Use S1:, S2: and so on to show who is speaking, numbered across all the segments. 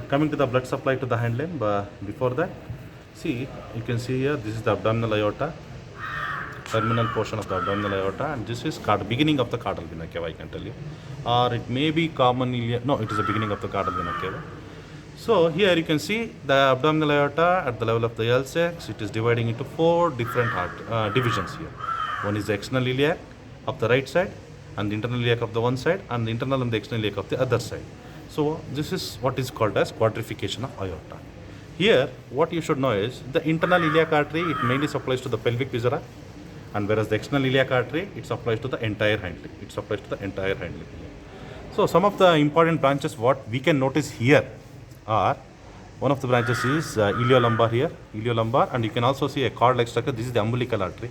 S1: Coming to the blood supply to the hind limb, before that, see, you can see here, this is the abdominal aorta, terminal portion of the abdominal aorta, and this is beginning of the caudal vena cava, I can tell you. Or it may be commonly, no, it is the beginning of the caudal vena cava. So here you can see the abdominal aorta at the level of the L6, it is dividing into four different divisions here. One is the external iliac of the right side, and the internal iliac of the one side, and the internal and the external iliac of the other side. So this is what is called as quadrification of aorta. Here, what you should know is the internal iliac artery, it mainly supplies to the pelvic viscera, and whereas the external iliac artery, it supplies to the entire hind limb. It supplies to the entire hind limb. So some of the important branches what we can notice here are, one of the branches is iliolumbar here, iliolumbar, and you can also see a cord-like structure. This is the umbilical artery,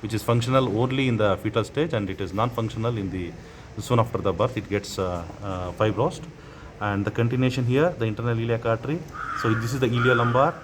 S1: which is functional only in the fetal stage, and it is non-functional in the soon after the birth. It gets fibrosed. And the continuation here, the internal iliac artery. So this is the iliolumbar,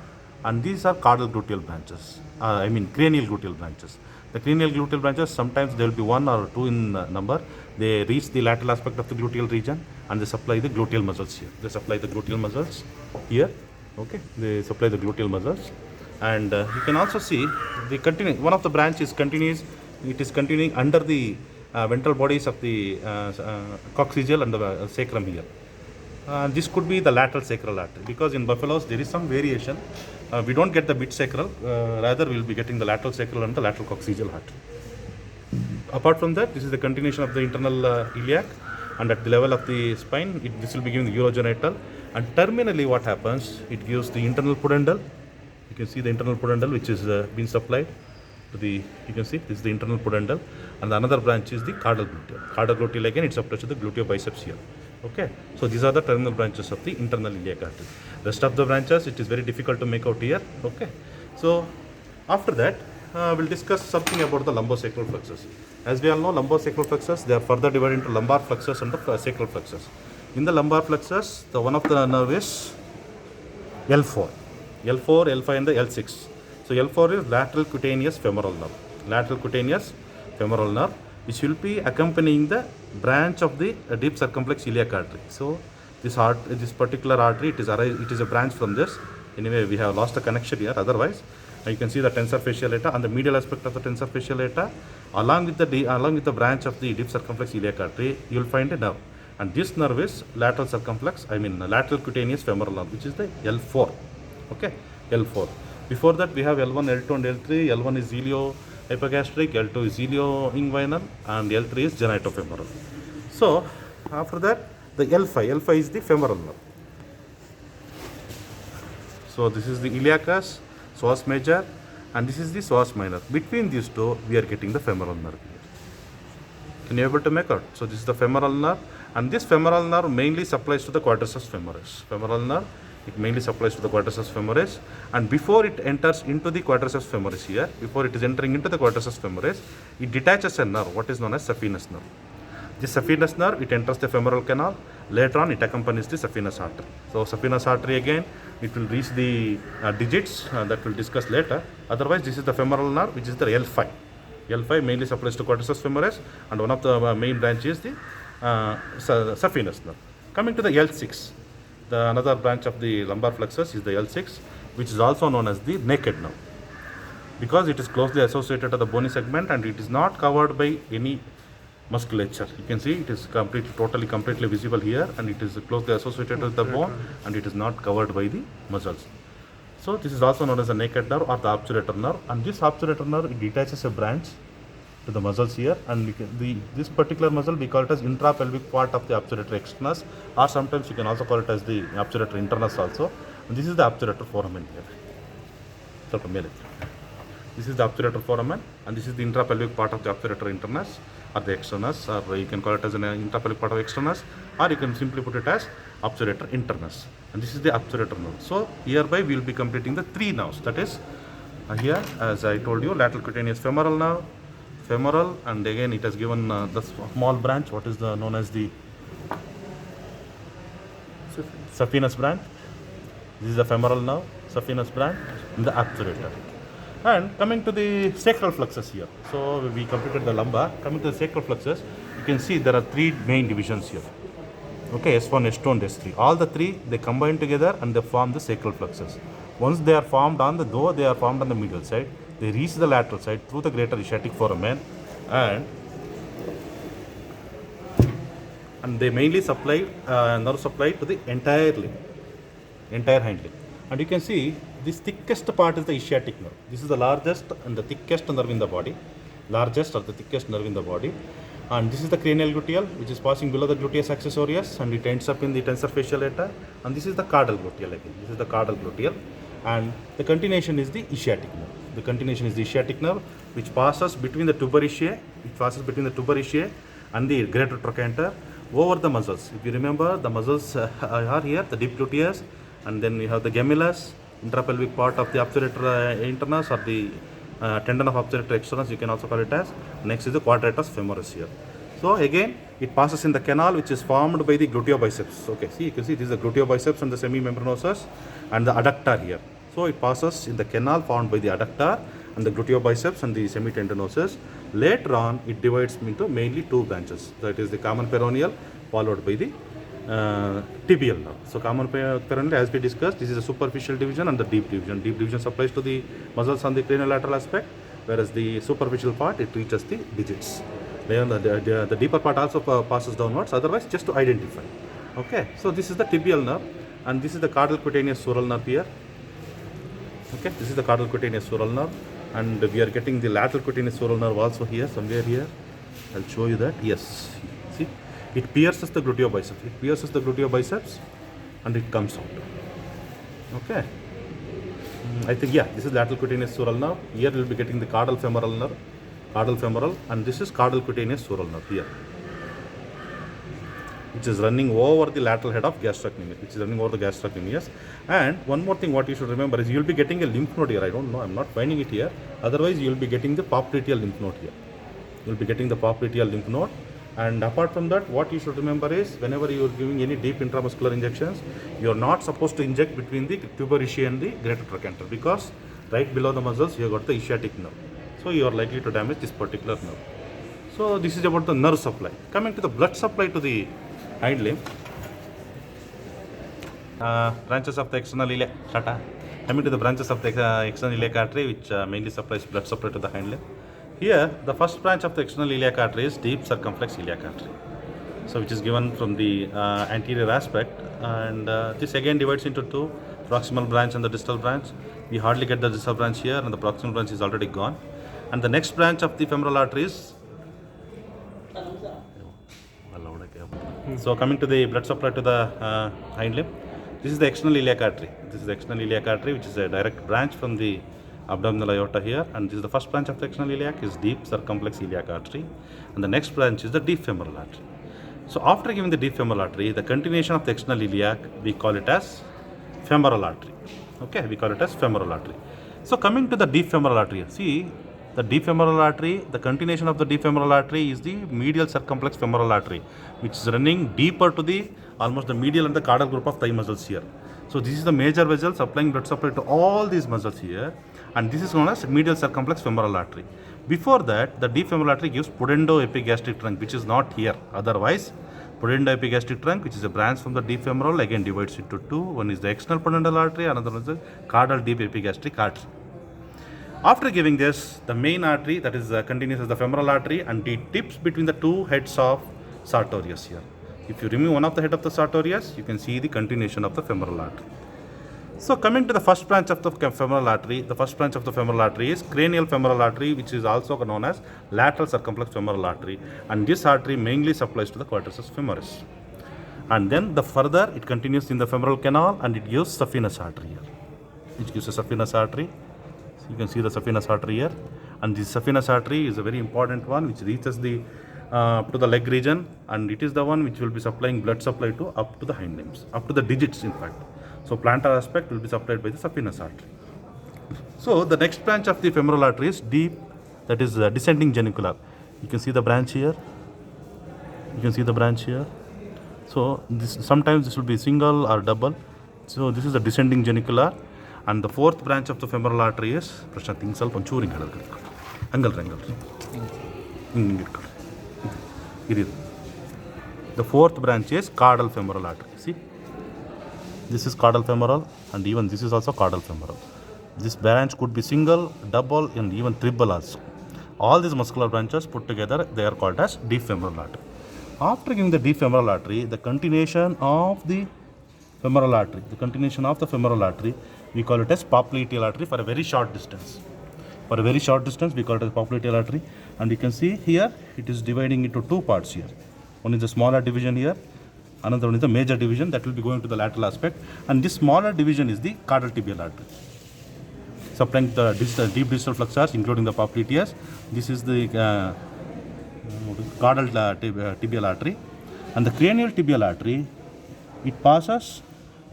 S1: and these are caudal gluteal branches. Cranial gluteal branches. The cranial gluteal branches, sometimes there will be one or two in number. They reach the lateral aspect of the gluteal region, and they supply the gluteal muscles here. They supply the gluteal muscles here. Okay, they supply the gluteal muscles, and you can also see the one of the branches continues. It is continuing under the ventral bodies of the coccygeal and the sacrum here. This could be the lateral sacral artery, because in buffaloes there is some variation. We don't get the mid sacral, rather we will be getting the lateral sacral and the lateral coccygeal artery. Apart from that, this is the continuation of the internal iliac, and at the level of the spine, this will be giving the urogenital, and terminally what happens, it gives the internal pudendal. You can see the internal pudendal which is being supplied to the, you can see this is the internal pudendal, and the another branch is the caudal gluteal. Caudal gluteal again, it supplies to the gluteobiceps here. Okay, so these are the terminal branches of the internal iliac artery. Rest of the branches, it is very difficult to make out here. Okay, so after that, we'll discuss something about the lumbosacral plexus. As we all know, lumbosacral plexus, they are further divided into lumbar plexus and the sacral plexus. In the lumbar plexus, the one of the nerve is L4, L5 and the L6. So L4 is lateral cutaneous femoral nerve. Lateral cutaneous femoral nerve, which will be accompanying the branch of the deep circumflex iliac artery. So this particular artery, it is a branch from this. Anyway, we have lost a connection here. Otherwise, you can see the tensor fasciolata on the medial aspect of the tensor fasciolata, along with the branch of the deep circumflex iliac artery, you will find a nerve. And this nerve is lateral lateral cutaneous femoral nerve, which is the L4. Okay, L4. Before that, we have L1, L2, and L3. L1 is ilio-hypogastric, L2 is ilio-inguinal, and L3 is genitofemoral. So, after that, the L5 is the femoral nerve. So, this is the iliacus, psoas major, and this is the psoas minor. Between these two, we are getting the femoral nerve here. Can you able to make out? So, this is the femoral nerve, and this femoral nerve mainly supplies to the quadriceps femoris. Femoral nerve, it mainly supplies to the quadriceps femoris, and before it enters into the quadriceps femoris here, before it is entering into the quadriceps femoris, it detaches a nerve, what is known as saphenous nerve. This saphenous nerve, it enters the femoral canal. Later on, it accompanies the saphenous artery. So, saphenous artery again, it will reach the digits that we'll discuss later. Otherwise, this is the femoral nerve, which is the L5. L5 mainly supplies to quadriceps femoris, and one of the main branches is the saphenous nerve. Coming to the L6, the another branch of the lumbar plexus is the L6, which is also known as the naked nerve, because it is closely associated to the bony segment and it is not covered by any musculature. You can see it is completely visible here, and it is closely associated with the bone, and it is not covered by the muscles. So this is also known as the naked nerve or the obturator nerve, and this obturator nerve, it detaches a branch to the muscles here, and this particular muscle, we call it as intrapelvic part of the obturator externus, or sometimes you can also call it as the obturator internus also. And this is the obturator foramen here. This is the obturator foramen, and this is the intrapelvic part of the obturator internus or the externus, or you can call it as an intrapelvic part of externus, or you can simply put it as obturator internus. And this is the obturator nerve. So hereby we will be completing the three nerves. That is here, as I told you, lateral cutaneous femoral nerve, femoral, and again it has given the small branch, what is known as the saphenous branch. This is the femoral nerve, saphenous branch, and the obturator. And coming to the sacral plexus here. So we completed the lumbar. Coming to the sacral plexus, you can see there are three main divisions here. Okay, S1, S2 and S3. All the three, they combine together and they form the sacral plexus. Once they are formed on the, though they are formed on the medial side, they reach the lateral side through the greater ischiatic foramen and they mainly supply, nerve supply to the entire limb, entire hind limb. And you can see this thickest part is the ischiatic nerve. This is the largest and the thickest nerve in the body, largest or the thickest nerve in the body. And this is the cranial gluteal, which is passing below the gluteus accessorius, and it ends up in the tensor facial eta. And this is the caudal gluteal again. This is the caudal gluteal, and the continuation is the ischiatic nerve. The continuation is the ischiatic nerve, which passes between the tuberosea, and the greater trochanter over the muscles. If you remember, the muscles are here, the deep gluteus, and then we have the gemellus, intrapelvic part of the obturator internus, or the tendon of obturator externus, you can also call it as. Next is the quadratus femoris here. So again, it passes in the canal which is formed by the gluteobiceps. Okay, see, you can see this is the gluteobiceps and the semimembranosus and the adductor here. So it passes in the canal formed by the adductor and the gluteobiceps and the semitendinosus. Later on, it divides into mainly two branches. That is the common peroneal followed by the tibial nerve. So common peroneal, as we discussed, this is a superficial division and the deep division. Deep division supplies to the muscles on the craniolateral aspect, whereas the superficial part, it reaches the digits. The deeper part also passes downwards, otherwise just to identify. Okay, so this is the tibial nerve, and this is the caudal cutaneous sural nerve here. Okay, this is the caudal cutaneous sural nerve, and we are getting the lateral cutaneous sural nerve also here, somewhere here. I'll show you that. Yes, see, it pierces the gluteobiceps. And it comes out. Okay, I think, yeah, this is lateral cutaneous sural nerve. Here we will be getting the caudal femoral, and this is caudal cutaneous sural nerve here, which is running over the lateral head of gastrocnemius, And one more thing what you should remember is you will be getting a lymph node here. I don't know, I'm not finding it here. Otherwise, you will be getting the popliteal lymph node here. You will be getting the popliteal lymph node. And apart from that, what you should remember is whenever you are giving any deep intramuscular injections, you are not supposed to inject between the tuberosea and the greater trochanter, because right below the muscles you have got the ischiatic nerve. So you are likely to damage this particular nerve. So this is about the nerve supply. Coming to the blood supply to the hind limb, branches of the external iliac. Coming to the branches of the external iliac artery, which mainly supplies blood supply to the hind limb. Here, the first branch of the external iliac artery is deep circumflex iliac artery, so which is given from the anterior aspect, and this again divides into two, proximal branch and the distal branch. We hardly get the distal branch here, and the proximal branch is already gone. And the next branch of the femoral artery is. So coming to the blood supply to the hind limb, this is the external iliac artery. Which is a direct branch from the abdominal aorta here, and this is the first branch of the external iliac is deep circumflex iliac artery, and the next branch is the deep femoral artery. So after giving the deep femoral artery, the continuation of the external iliac, we call it as femoral artery. Okay, we call it as femoral artery. So coming to the deep femoral artery, see, the deep femoral artery, the continuation of the deep femoral artery is the medial circumflex femoral artery, which is running deeper to the almost the medial and the caudal group of thigh muscles here. So this is the major vessel supplying blood supply to all these muscles here, and this is known as medial circumflex femoral artery. Before that, the deep femoral artery gives pudendo-epigastric trunk, which is not here. Otherwise, pudendo-epigastric trunk, which is a branch from the deep femoral, again divides into two. One is the external pudendal artery, another one is the caudal deep epigastric artery. After giving this, the main artery, that is continues as the femoral artery, and it dips between the two heads of sartorius here. If you remove one of the head of the sartorius, you can see the continuation of the femoral artery. So coming to the first branch of the femoral artery, is cranial femoral artery, which is also known as lateral circumflex femoral artery, and this artery mainly supplies to the quadratus femoris. And then the further it continues in the femoral canal, and it gives saphenous artery here. It gives a saphenous artery. So you can see the saphenous artery here, and this saphenous artery is a very important one, which reaches the to the leg region, and it is the one which will be supplying blood supply to up to the hind limbs, up to the digits in fact. So plantar aspect will be supplied by the saphenous artery. So the next branch of the femoral artery is deep, that is descending genicular. You can see the branch here. So sometimes this will be single or double. So this is the descending genicular, and the fourth branch of the femoral artery is The fourth branch is caudal femoral artery. See, this is caudal femoral, and even this is also caudal femoral. This branch could be single, double, and even triple also. All these muscular branches put together, they are called as deep femoral artery. After giving the deep femoral artery, the continuation of the femoral artery, we call it as popliteal artery for a very short distance. For a very short distance, we call it as popliteal artery. And you can see here, it is dividing into two parts here. One is the smaller division here, another one is the major division that will be going to the lateral aspect. And this smaller division is the caudal tibial artery, supplying the deep distal flexors, including the popliteus. This is the caudal tibial artery. And the cranial tibial artery, it passes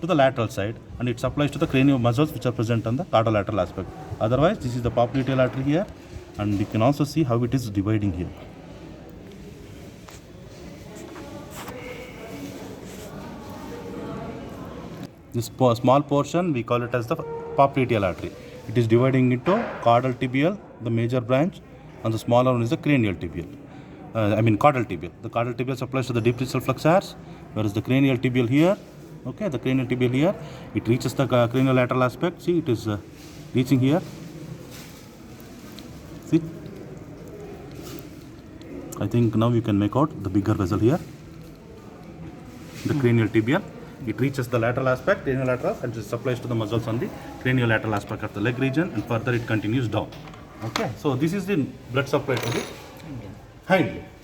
S1: to the lateral side and it supplies to the cranial muscles which are present on the caudolateral aspect. Otherwise, this is the popliteal artery here, and you can also see how it is dividing here. This small portion, we call it as the popliteal artery. It is dividing into caudal tibial, the major branch, and the smaller one is the cranial tibial. Caudal tibial. The caudal tibial supplies to the deep distal flexors, whereas the cranial tibial here, the cranial tibial here, it reaches the cranial lateral aspect. See, it is reaching here. See, I think now you can make out the bigger vessel here, the cranial tibial. It reaches the lateral aspect, cranial lateral, and it supplies to the muscles on the cranial lateral aspect of the leg region, and further it continues down. Okay, so this is the blood supply to the hind leg.